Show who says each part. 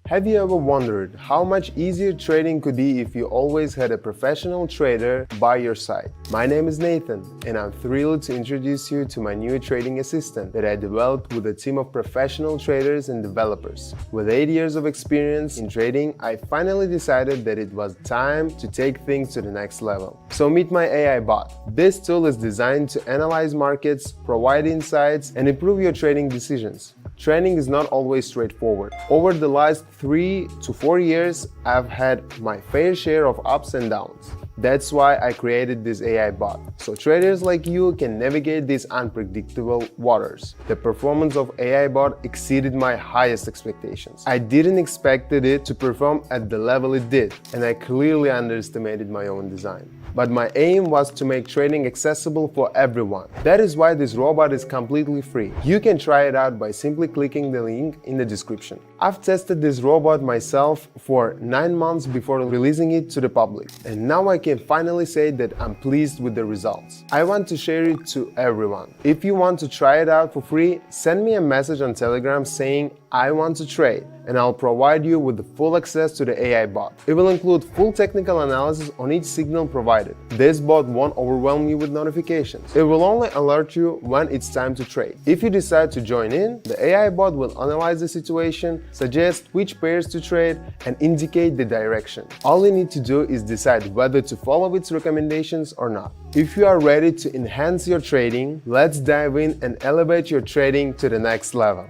Speaker 1: Have you ever wondered how much easier trading could be if you always had a professional trader by your side? My name is Nathan, and I'm thrilled to introduce you to my new trading assistant that I developed with a team of professional traders and developers. With 8 years of experience in trading, I finally decided that it was time to take things to the next level. So meet my AI bot. This tool is designed to analyze markets, provide insights, and improve your trading decisions. Trading is not always straightforward. Over the last 3 to 4 years, I've had my fair share of ups and downs. That's why I created this AI bot, so traders like you can navigate these unpredictable waters. The performance of AI bot exceeded my highest expectations. I didn't expect it to perform at the level it did, and I clearly underestimated my own design. But my aim was to make trading accessible for everyone. That is why this robot is completely free. You can try it out by simply clicking the link in the description. I've tested this robot myself for 9 months before releasing it to the public, and now I can finally say that I'm pleased with the results. I want to share it to everyone. If you want to try it out for free, send me a message on Telegram saying I want to trade, and I'll provide you with the full access to the AI bot. It will include full technical analysis on each signal provided. This bot won't overwhelm you with notifications. It will only alert you when it's time to trade. If you decide to join in, the AI bot will analyze the situation, suggest which pairs to trade, and indicate the direction. All you need to do is decide whether to follow its recommendations or not. If you are ready to enhance your trading, let's dive in and elevate your trading to the next level.